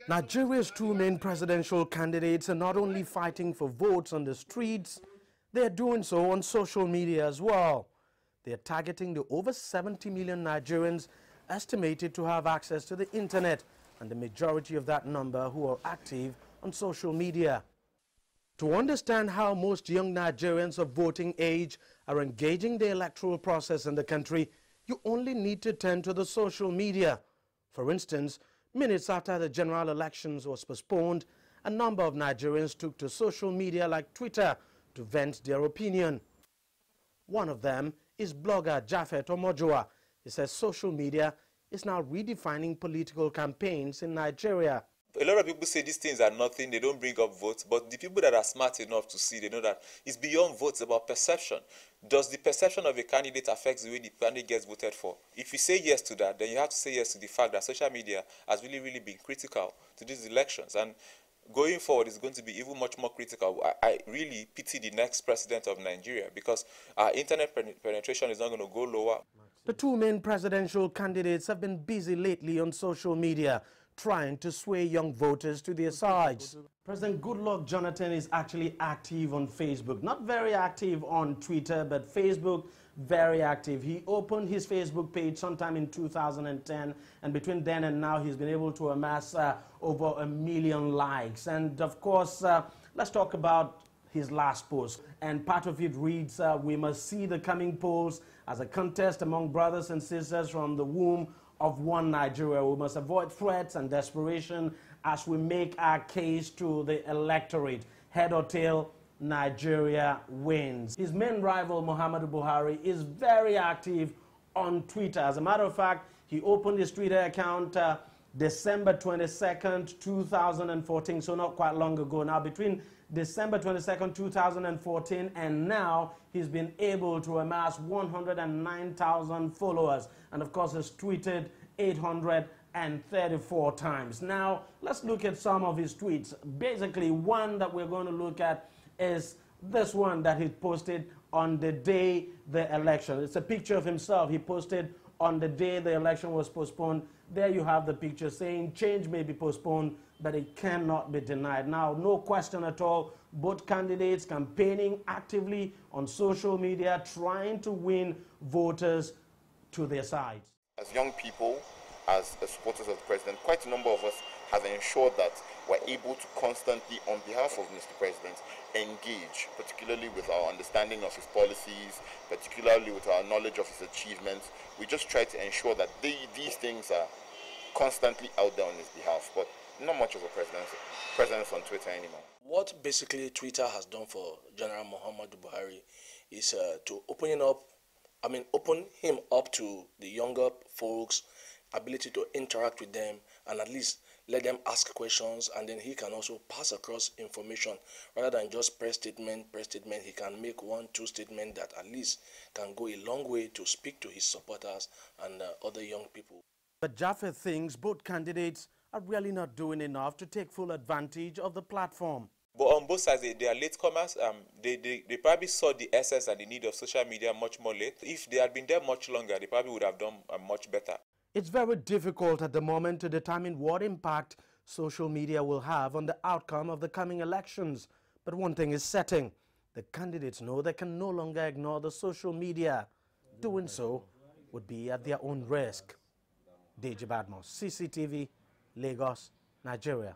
Nigeria's two main presidential candidates are not only fighting for votes on the streets, they are doing so on social media as well. They are targeting the over 70 million Nigerians estimated to have access to the internet, and the majority of that number who are active on social media. To understand how most young Nigerians of voting age are engaging the electoral process in the country, you only need to turn to the social media. For instance, minutes after the general elections was postponed, a number of Nigerians took to social media like Twitter to vent their opinion. One of them is blogger Japhet Omojoa. He says social media is now redefining political campaigns in Nigeria. A lot of people say these things are nothing, they don't bring up votes, but the people that are smart enough to see, they know that it's beyond votes, about perception. Does the perception of a candidate affect the way the candidate gets voted for? If you say yes to that, then you have to say yes to the fact that social media has really been critical to these elections. And going forward, it's going to be even much more critical. I really pity the next president of Nigeria, because our internet penetration is not going to go lower. The two main presidential candidates have been busy lately on social media, trying to sway young voters to their sides. President Goodluck Jonathan is actually active on Facebook. Not very active on Twitter, but Facebook, very active. He opened his Facebook page sometime in 2010, and between then and now, he's been able to amass over 1 million likes. And of course, let's talk about his last post. And part of it reads, we must see the coming polls as a contest among brothers and sisters from the womb of one Nigeria. We must avoid threats and desperation as we make our case to the electorate. Head or tail, Nigeria wins. His main rival, Muhammadu Buhari, is very active on Twitter. As a matter of fact, he opened his Twitter account December 22nd, 2014, so not quite long ago. Now, between December 22nd, 2014 and now, he's been able to amass 109,000 followers. And of course, has tweeted 834 times. Now, let's look at some of his tweets. Basically, one that we're going to look at is this one that he posted on the day the election. It's a picture of himself. He posted on the day the election was postponed. There you have the picture saying change may be postponed, but it cannot be denied. Now, no question at all, both candidates campaigning actively on social media, trying to win voters to their sides. As young people, as supporters of the president, quite a number of us have ensured that we're able to constantly, on behalf of Mr. President, engage, particularly with our understanding of his policies, particularly with our knowledge of his achievements. We just try to ensure that these things are constantly out there on his behalf, but not much of a presence on Twitter anymore. What basically Twitter has done for General Muhammadu Buhari is to open him up to the younger folks, ability to interact with them, and at least let them ask questions, and then he can also pass across information rather than just press statement. He can make 1-2 statements that at least can go a long way to speak to his supporters and other young people. But Japhet thinks both candidates are really not doing enough to take full advantage of the platform. But on both sides, they are latecomers. They probably saw the essence and the need of social media much more late. If they had been there much longer, they probably would have done much better. It's very difficult at the moment to determine what impact social media will have on the outcome of the coming elections. But one thing is certain, the candidates know they can no longer ignore the social media. Doing so would be at their own risk. Deji Badmos, CCTV, Lagos, Nigeria.